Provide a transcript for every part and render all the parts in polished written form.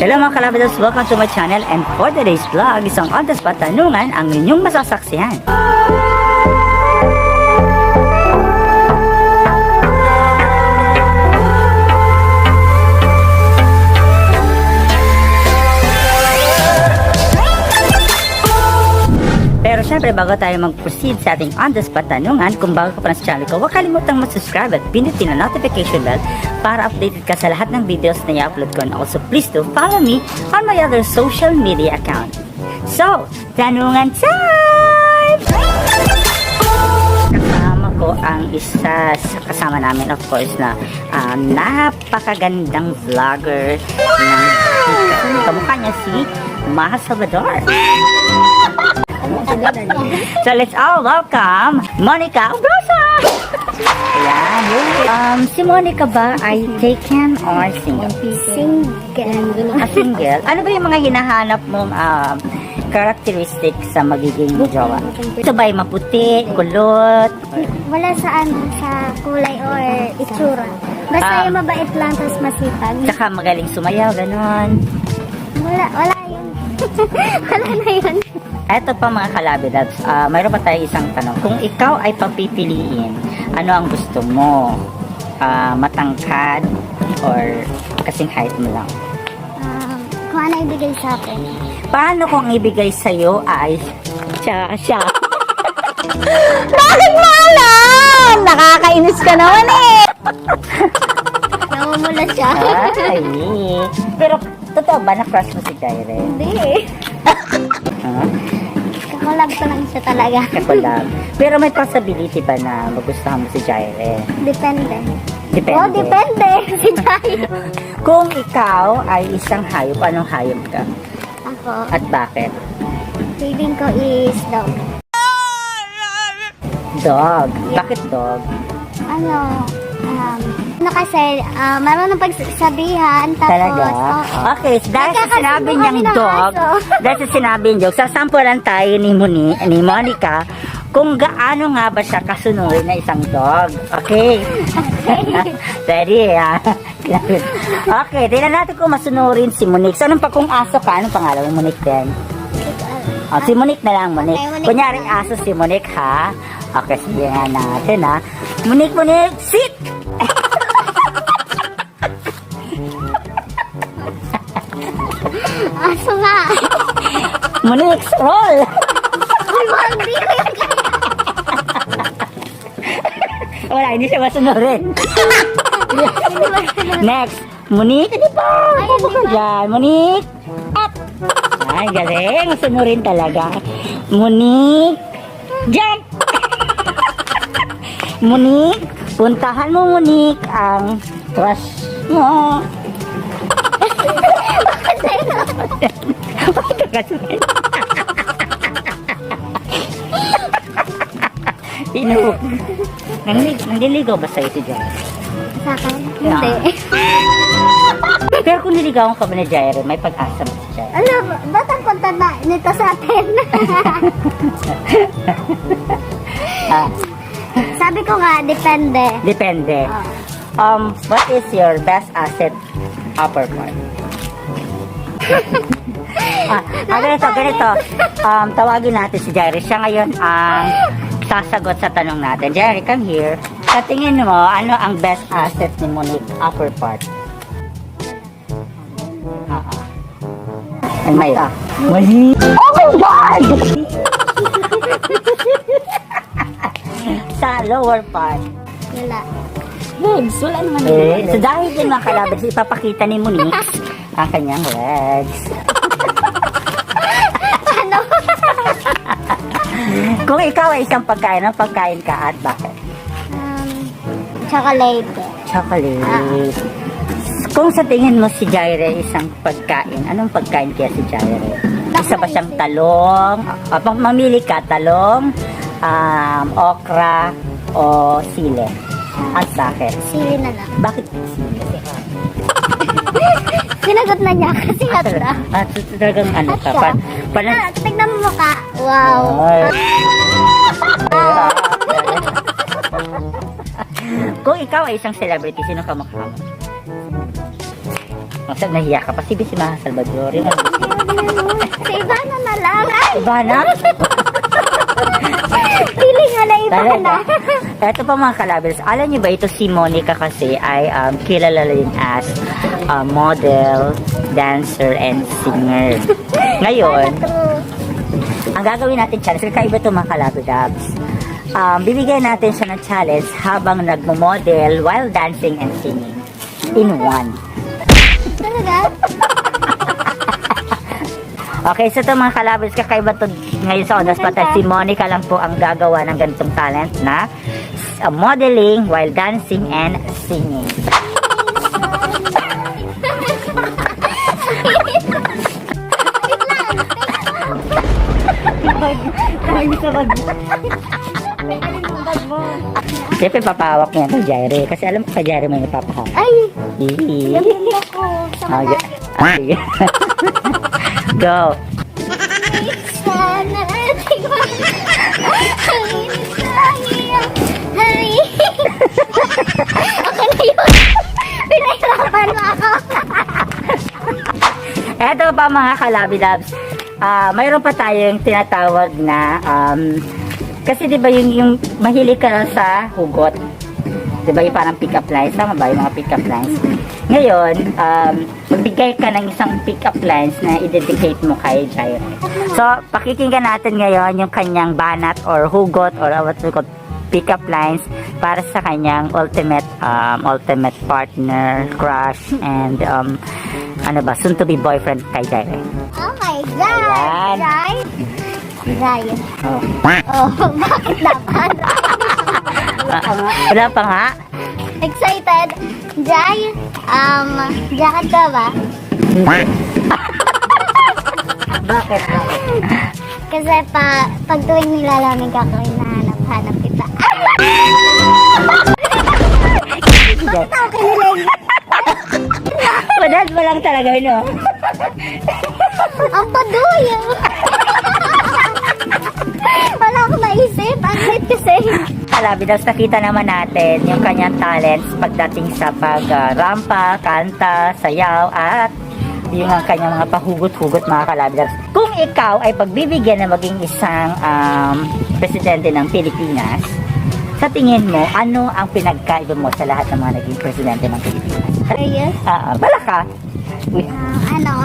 Hello mga kalabadas, welcome to my channel, and for today's vlog, isang on-the-spot tanungan ang inyong masasaksihan. Pero syempre, bago tayo mag-proceed sa ating on-the-spot tanungan, kung bago ka pa sa channel ko, huwag kalimutang mag-subscribe at pinutin ang notification bell para updated ka sa lahat ng videos na i-upload ko. And also, please do follow me on my other social media account. So, tanungan time! Kasama ko ang isa sa kasama namin, of course, na napakagandang vlogger ng kamukha niya si Maha Salvador. So let's all welcome Monica Obrosa! Ayan. Si Monica ba ay taken or single? Single. Single? Ano ba yung mga hinahanap mong characteristic sa magiging jowa? Ito ba ay maputi, kulot? Wala sa kulay or itsura. Basta yung mabait lang, tapos masipag. Saka magaling sumayaw, ganon. Wala yun. Wala na yun. Eto pa mga kalabidabs, mayroon pa tayo isang tanong. Kung ikaw ay papipiliin, ano ang gusto mo? Matangkad or kasing height mo lang? Kung ano ibigay sa akin. Paano kung ibigay sa'yo ay siya? Bakit mo alam? Nakakainis ka naman eh. Namumula siya. Ay, pero totoo ba na crush mo si Jaire? Hindi. Kakulab ko lang siya talaga. Kakulab. Pero may possibility ba na magustuhan mo si Jaire? Depende. Depende. Oh, depende. Si Jaire. Kung ikaw ay isang hayop, anong hayop ka? Ako, At bakit? feeling ko is dog. Dog. Bakit dog? Ano kasi, marunong pagsabihan, tapos, Talaga? Okay, so dahil sa sinabi niyang dog, dahil sa sinabi niyang dog, sasampulan tayo ni Monica kung gaano nga ba siya kasunurin na isang dog. Okay? Ready, Okay, tingnan natin kung masunurin si Monique. So, anong pa kung aso ka? Anong pangalan mo, Monique din? Si Monique na lang, Monique. Okay, Monique Kunyaring aso si Monique, ha? Okay, sige nga natin, ha? Monique, sit! aso nga. Monique, roll! Hindi ko yan kaya. Wala, hindi siya masunurin. Next, Monique, di ba? Ano ka dyan? Monique, up! Ay, galing. Masunurin talaga. Monique, jump! Monique, puntahan mo, Monique, ang crush mo. Tino. Nanliligaw ba sa'yo si Jaire? Sa akin? Yeah. Hindi. Pero kung niligawan ka ba ni Jaire, may pag-asa mo si Jaire? Ano, ba't ang punta na nito sa atin? Sabi ko nga, depende. Depende. What is your best asset upper part? Ganito. Tawagin natin si Jaire. Siya ngayon ang sasagot sa tanong natin. Jaire, come here. Sa tingin mo, ano ang best asset ni Monique upper part? Ay, may Monique! Oh my God! Sa lower part. Wala. Legs, wala naman so dahil din mga kalabas, ipapakita ni Monique ang kanyang legs. Ano? Kung ikaw ay isang pagkain, ang pagkain ka at bakit? Chocolate. Chocolate. Kung sa tingin mo si Jaire isang pagkain, anong pagkain kaya si Jaire? Isa ba siyang talong? Mamili ka, talong, okra, o sile? At bakit? Sili na lang. Bakit sile? Sinagot na niya kasi hatra. Talagang ano ka? Tignan mo mukha. Wow. Kung ikaw ay isang celebrity, sino ka mukha mo? Saan nahiya ka pa? Si Mahal Salvador. Yun. Sa iba na lang. Ay, Iba na? pili nga na iba na. Talaga. Ito pa mga kalabers. Alam niyo ba ito si Monica kasi ay kilala rin as model, dancer, and singer. Ngayon, ang gagawin natin challenge, kakaiba ito mga kalabers. Bibigyan natin siya ng challenge habang nagmo-model while dancing and singing in one. Talaga? Okay, so ito mga kalabers, kakaiba ito ngayon sa Ondas Patay. Si Monica lang po ang gagawa ng ganitong talent na modeling while dancing and singing. Siyempre papahawak niya kay Jaire. Kasi alam ko kay Jaire may napapahawak. Ay, Hihi. gabi ako. Sa Sige. Go. sana ating Ay. Okay na yun. Pinahirapan mo ako. Eto pa mga kalabidabs. Mayroon pa tayong tinatawag na kasi 'di ba yung mahilig ka sa hugot. 'Di ba yung parang pick up lines, tama ba yung mga pick up lines? Ngayon, magbigay ka ng isang pick up lines na i-dedicate mo kay Jaire. So, pakikinggan natin ngayon yung kanyang banat or hugot or what we call pick up lines para sa kanyang ultimate partner, crush, and soon to be boyfriend kay Jaire. Oh my God. Ayan. Jai? Jai. Oh. Oh, bakit dapat? Wala pa nga. Excited? Jai? Jacket ka ba? Bakit? Kasi pag tuwing nilalamig ako, hinahanap kita. Bakit ako kinilig? Padahal mo lang talaga, no? Ang paduy! Wala akong maisip. Ang lit kasi. Kalabidabs, nakita naman natin yung kanyang talents pagdating sa pag-rampa, kanta, sayaw, at yung ang kanyang mga pahugot-hugot mga kalabidabs. Kung ikaw ay pagbibigyan na maging isang presidente ng Pilipinas, sa tingin mo, ano ang pinagkaiba mo sa lahat ng mga naging presidente ng Pilipinas? Serious? Balaka. Uy.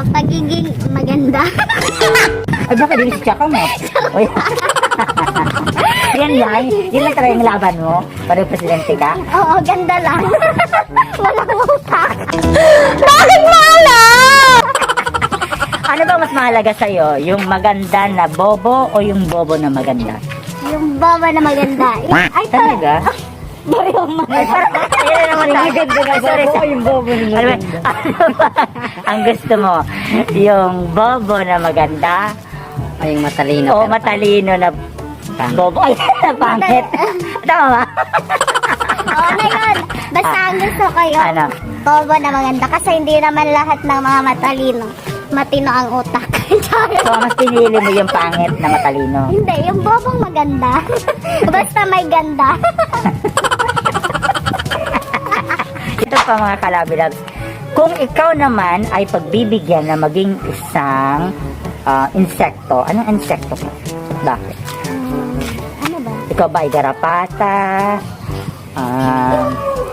Pagiging maganda. Ay, baka din si Chaka mo. Uy. Yan lang. Yan lang talaga yung laban mo. Para yung presidente ka. Oo, ganda lang. Walang utak. Bakit wala? Ano ba mas mahalaga sa'yo? Yung maganda na bobo o yung bobo na maganda? Yung baba na maganda. Ay, Talaga? yung maganda. Ayun naman tayo. Maganda na bobo o yung bobo na maganda? Ano ba ang gusto mo? Yung bobo na maganda? O yung matalino? O matalino na bobo? Ay, pangit. Tama ba? Oo na yun. Basta ang gusto ko yun. Ano? Bobo na maganda. Kasi hindi naman lahat ng mga matalino. Matino ang utak. So, mas pinili mo yung pangit na matalino. Hindi, yung bobong maganda. Basta may ganda. Ito pa mga kalabidabs. Kung ikaw naman ay pagbibigyan na maging isang insekto, anong insekto ka? Bakit? Ano ba? Ikaw ba ay garapata,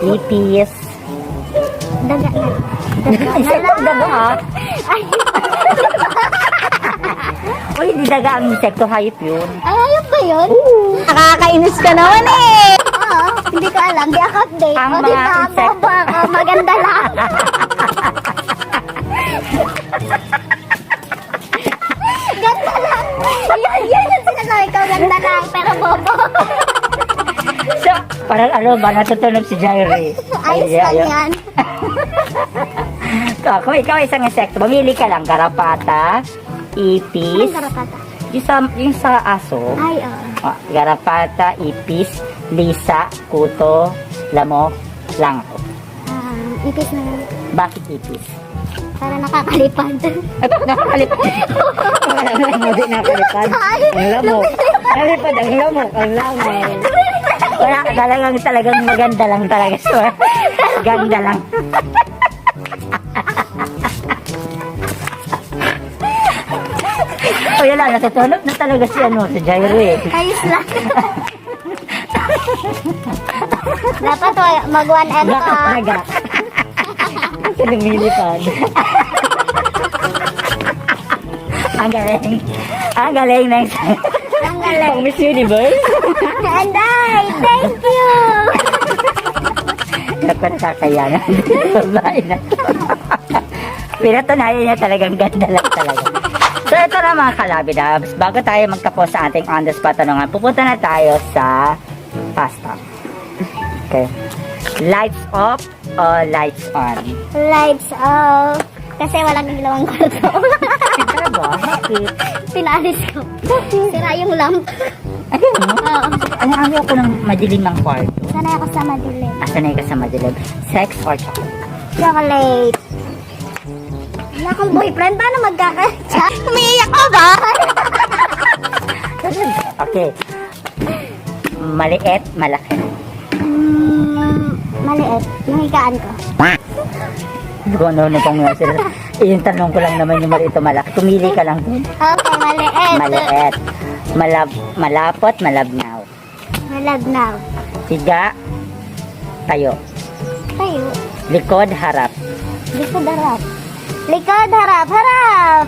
ipis, Daga na. insekto daga ha? Ay, O hindi daga ang insekto, hayop yun. ayun ba yun? Nakakainis ka naman eh! Oo, hindi ko alam. Di ako update. Ang O, mga diba? insect- Bobo ako. Maganda lang. Ganda lang. Yan yung sinasabi ko. Ganda lang. Pero bobo. So, parang ano ba, natutunog si Jaire. Ayos lang yan. Kung ikaw ay isang insekto, mamili ka lang, garapata, ipis, Ang karapata. yung sa aso, Ay, oo. garapata, ipis, lisa, kuto, lamok, langko. Ipis na yun. Bakit ipis? Para nakakalipad. Ay, bakit nakakalipad? Hindi nakakalipad. Ang lamok. Nakakalipad, ang lamok, ang lamok. Wala, talagang maganda lang talaga. So, ganda lang. yun lang, natutulog na talaga si si Jairo eh. Ayos lang. Dapat mag-one and Dapat ka. talaga. Kasi lumilipad. Ang galing. Ang galing ng Ang galing. pang Miss Universe. And thank you. Hirap ka nakakayanan. Babae na. Pinatunayan niya talagang ganda lang talaga. So ito na mga kalabidabs. Bago tayo magtapos sa ating on the spot tanungan, pupunta na tayo sa pasta. Okay. Lights off o lights on? Lights off. Kasi walang gilawang kwarto. Pero ba? Bakit? Pinalis ko. Sira yung lamp. Ayun mo? Oo. Ano ayaw ko ng madilim ng kwarto? Sanay ako sa madilim. Sanay ka sa madilim? Sex or chocolate? Chocolate. Wala akong boyfriend. Paano magkakatsa? Umiiyak ko ba? Okay. Maliit, malaki. Maliit. Yung higaan ko. Hindi ko ano pang sila. Yung tanong ko lang naman yung maliit o malaki. Tumili ka lang dun. Okay, maliit. Maliit. Malapot, malabnaw. Malabnaw. Higa, tayo. Tayo. Likod, harap. Likod harap. Likod harap. Harap.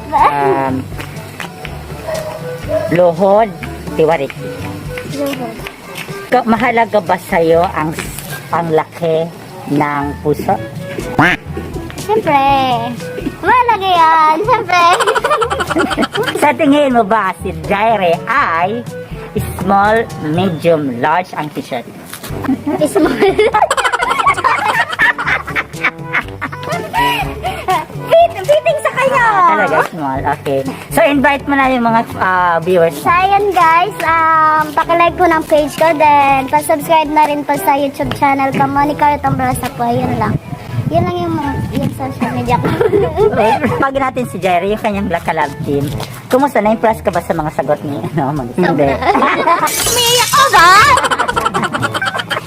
Luhod, tiwarik. Luhod. Mahalaga ba sa'yo ang laki ng puso? Siyempre. Malagay yan. Siyempre. Sa tingin mo ba si Jaire ay small, medium, large ang t-shirt? Small. Fitting sa kanya. Talaga small, okay. So invite mo na yung mga viewers. So, ayan guys, pakilike po ng page ko, then pa-subscribe na rin po sa YouTube channel ko, Monica Tombrosa po, yun lang. Yun lang yung social media ko. Pag natin si Jaire, yung kanyang Black Love team. Kumusta? Na-impress ka ba sa mga sagot ni Hindi. Umiiyak ko ba?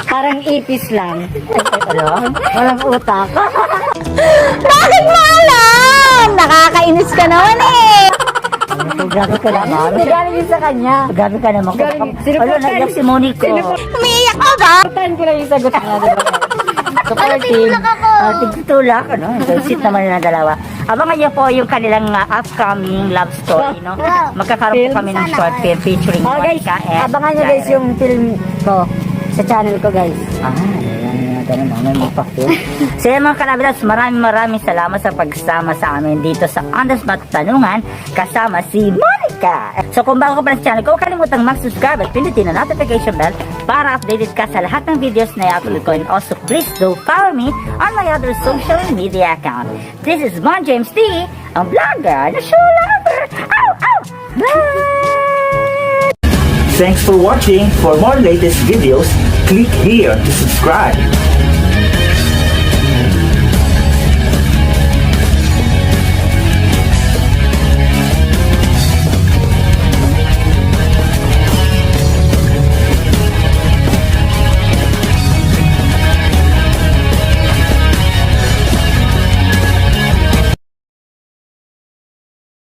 Parang ipis lang. Ano? Walang utak. Bakit mo alam? Nakakainis ka naman eh. Grabe ka naman. Galing sa kanya. Grabe ka naman. Galing- Ano, naiyak si Monico. Umiiyak ko ba? Patahan ko lang yung sagot niya, di ba? Tigtulak ako. Tigtulak, ano? Sweet naman na dalawa. Abangan niyo po yung kanilang upcoming love story, no? Wow. Magkakaroon po kami ng Sana short all. film featuring Oh guys, Monica and abangan nyo guys Jaire. yung film ko sa channel ko guys. Ganun, may magpa-film. So yan mga kanabilas, maraming salamat sa pagsama sa amin dito sa On The Spot Tanungan kasama si Monica. So kung bago ka pa sa channel ko, huwag kalimutang mag-subscribe at pindutin ang notification bell para updated ka sa lahat ng videos na i-upload ko. And also please do follow me on my other social media account. This is Mon James D, ang vlogger na show lover. Ow! Ow! Bye! Thanks for watching. For more latest videos, click here to subscribe.